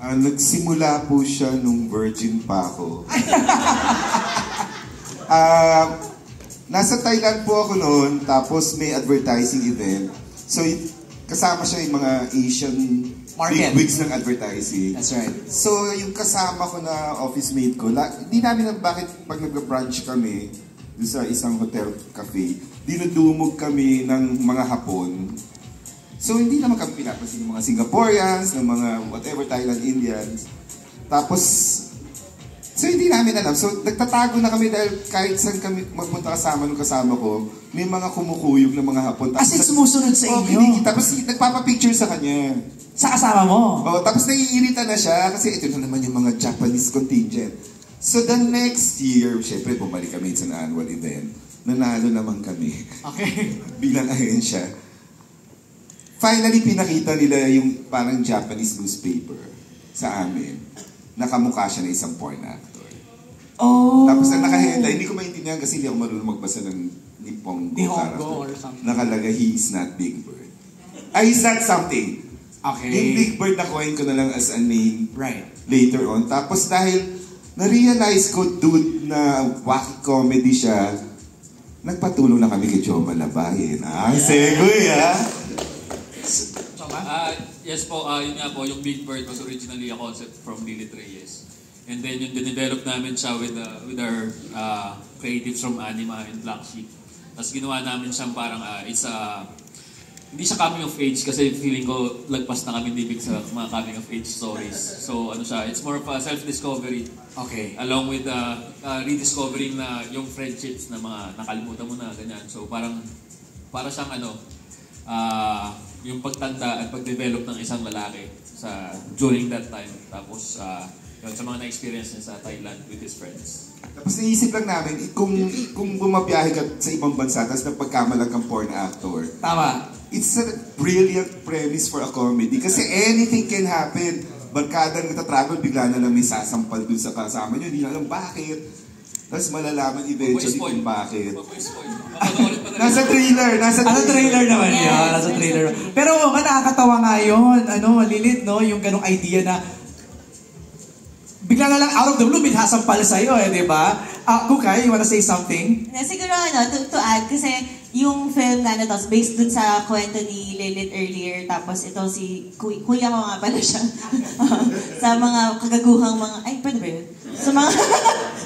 Nagsimula po siya nung virgin pa ako. Nasa Thailand po ako noon, tapos may advertising event. So, kasama siya yung mga Asian bigwigs ng advertising. That's right. So, yung kasama ko na office mate ko, hindi namin alam bakit pag nag-brunch kami sa isang hotel cafe, dinudumog kami ng mga Hapon. So, hindi naman kami pinapansin ng mga Singaporeans, ng mga whatever, Thailand, Indians. Tapos, so hindi namin alam. So, nagtatago na kami dahil kahit saan kami magpunta kasama nung kasama ko, may mga kumukuyog ng mga Hapon. As in, sumusunod sa inyo? Tapos, nagpapapicture sa kanya. Sa kasama mo? Tapos naiirita na siya kasi ito na naman yung mga Japanese contingent. So, the next year, syempre, bumalik kami sa annual event. Nanalo naman kami. Okay. Bilang ahensya. Finally, pinakita nila yung parang Japanese newspaper sa amin. Nakamukha siya na isang porn actor. Oh! Tapos ang naka-headline, hindi ko maintindihan kasi hindi ako marunong magbasa ng Nihongo or something. Nakalagay, he is not Big Bird. He's not something. Okay. Yung Big Bird na coin ko na lang as a name later on. Tapos dahil na-realize ko, dude, na wacky comedy siya, nagpatulong na kami kay Joe Malabayin. Segoy, Yes po, yun nga po, yung Big Bird was originally a concept from Lilith Reyes. And then yung dinevelop namin siya with our creatives from Anima and Black Sheep. Tapos ginawa namin siyang parang, hindi siya coming of age kasi feeling ko lagpas na kami libig sa mga coming of age stories. So ano siya, it's more of a self-discovery. Okay. Along with rediscovering na yung friendships na mga nakalimutan mo na, ganyan. So parang, para siyang yung pagtanda at pag-develop ng isang lalaki during that time. Tapos yun, sa mga na-experience niya sa Thailand with his friends. Tapos naisip lang namin, kung bumabiyahe ka sa ibang bansa, tapos napagkamalang kang porn actor. Tama. It's a brilliant premise for a comedy. Kasi anything can happen. Barkadang nagtatravel, bigla na lang may sasampal dun sa kasama nyo, hindi na alam bakit. Tapos malalaman eventually kung bakit. Nasa trailer naman yun. Nasa trailer. Pero nakakatawa nga yun. Lilith, no? Yung ganong idea na bigla na lang out of the blue, binhasampal sa'yo, di ba? Kukay, you wanna say something? Siguro, to add, kasi yung film na to, based dun sa kwento ni Lilith earlier, tapos ito si kuya ko nga pala siya. Sa mga kagaguhang mga, pwede ba yun?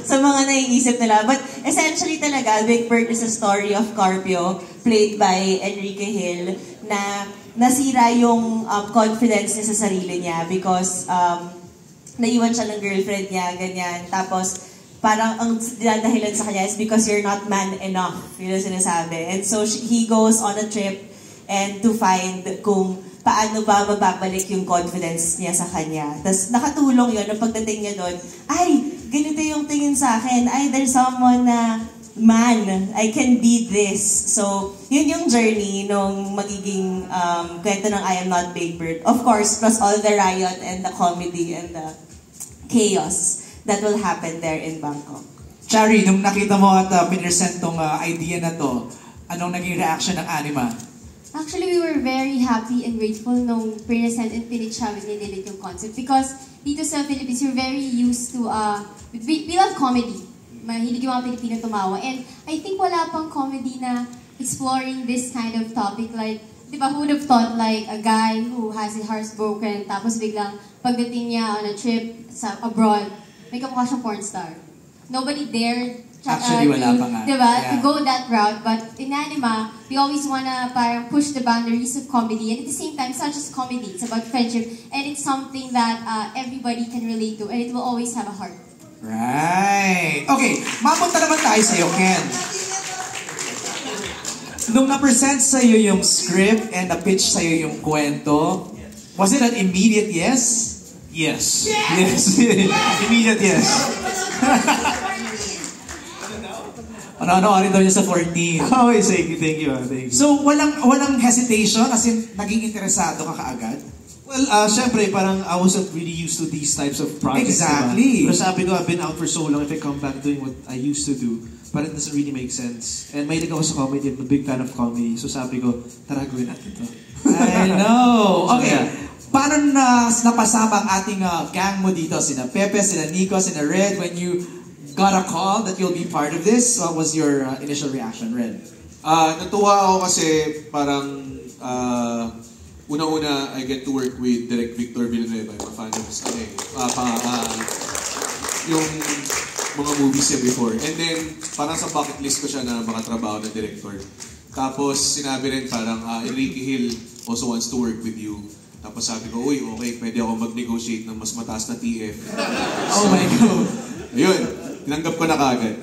Sa mga naiisip nila. But essentially talaga, Big Bird is a story of Carpio, played by Enrique Hill, na nasira yung confidence niya sa sarili niya because naiwan siya ng girlfriend niya, ganyan. Tapos, parang ang dinadahilan sa kanya is because you're not man enough, yun ang sinasabi. And so, he goes on a trip and to find kung paano ba mababalik yung confidence niya sa kanya. Tapos, nakatulong yun, ang pagdating niya doon, ganito yung tingin sa akin, there's someone na, man, I can be this. So, yun yung journey nung magiging kwento ng I Am Not Big Bird. Of course, plus all the riot and the comedy and the chaos that will happen there in Bangkok. Chari, nung nakita mo at pinresent tong idea na to, anong naging reaction ng Anima? Actually, we were very happy and grateful nung present and pinitch namin ni Lilith yung concept because dito sa Philippines, we're very used to, we love comedy. Mahilig yung mga Pilipino tumawa. And I think wala pang comedy na exploring this kind of topic. Like, di ba, who would have thought like a guy who has his heart broken tapos biglang pagdating niya on a trip abroad, may kamukha siyang porn star. Nobody dared actually, wala pa nga. Diba? Yeah. To go that route. But in Anima, we always wanna parang push the boundaries of comedy. And at the same time, it's not just comedy. It's about friendship. And it's something that everybody can relate to. And it will always have a heart. Right. Okay, mapunta naman tayo sa'yo, Ken. Nung na-present sa'yo yung script and na-pitch sa'yo yung kwento, was it an immediate yes? Yes. Yes. Immediate yes. Ano-ano daw niya sa 14. Oh, thank you. So, walang hesitation as in naging interesado ka kaagad? Well, syempre, parang I wasn't really used to these types of projects. Exactly. Pero sabi ko, I've been out for so long, if I come back doing what I used to do, but it doesn't really make sense. And mahilig ako sa comedy, I'm a big fan of comedy. So sabi ko, tara, gawin natin to. I know. Okay. paano napasama ang ating gang mo dito? Sina Pepe, sina Nico, sina Red, when you got a call that you'll be part of this, what was your initial reaction, Red? Natuwa ako kasi parang una-una I get to work with Direk Victor Villanueva. I'm a fan of his yung mga movies niya before. And then, parang sa bucket list ko siya na makatrabaho na director. Tapos, sinabi rin parang, Enrique Hill also wants to work with you. Tapos sabi ko, uy, okay, pwede ako mag-negotiate ng mas mataas na TF. Oh my God. Ayun, tinanggap ko na kagad.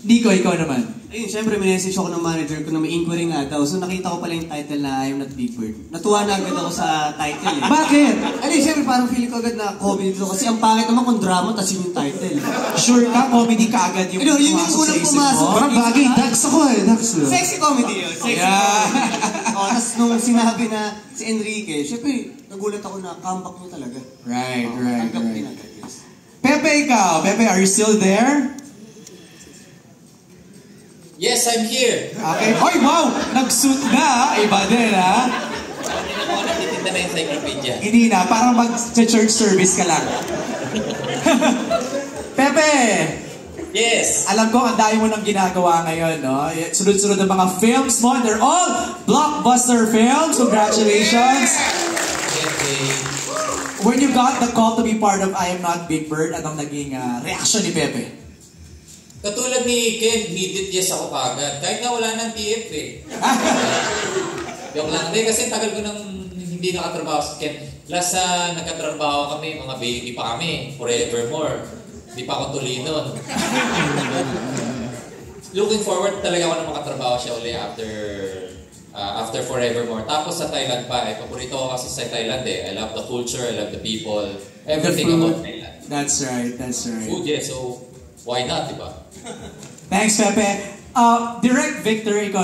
Nico, ikaw naman. Ayun, syempre, minessage ako ng manager ko na may inquiry nga daw. So nakita ko pala yung title na I Am Not Big Bird. Natuwa na agad ako sa title eh. Bakit? Ayun, syempre, parang feeling ko agad na comedy dito. Kasi ang pangit naman kung drama, tas yun yung title. Sure ka, comedy ka agad yung Ayun, yun yung pumasok sa unang isip pumasok. mo? Parang bagay, Dax ako eh, Dax. Sexy comedy yun. Sexy comedy. O, tas nung sinabi na si Enrique, syempre, nagulat ako na comeback niya talaga. Right. Tanggap din agad, yes. Pepe, ikaw. Pepe, are you still there? Yes, I'm here. Okay. Oy, wow! Nag-suit na. Iba din, ha? Hindi na ako nagtitinda na encyclopedia. Hindi na. Parang mag-church service ka lang. Pepe! Yes. Alam ko, ang dami mo nang ginagawa ngayon, no? Sunod-sunod ang mga films mo. They're all blockbuster films. Congratulations! Okay. When you got the call to be part of I Am Not Big Bird, anong naging reaction ni Pepe? Katulad ni Ken, immediate yes ako kagad. Kahit na wala ng TF eh. Yung lang. Hindi, kasi tagal ko nang hindi nakatrabaho si Ken. Last nagkatrabaho kami, mga baby pa kami. Forevermore. Hindi pa ako tuloy nun. Looking forward talaga ako na makatrabaho siya uli after Forevermore. Tapos sa Thailand pa, paborito ko kasi sa Thailand eh. I love the culture, I love the people, everything about Thailand. That's right. Food, yeah, so why not, diba? Thanks, Pepe. Direct Victor, ikaw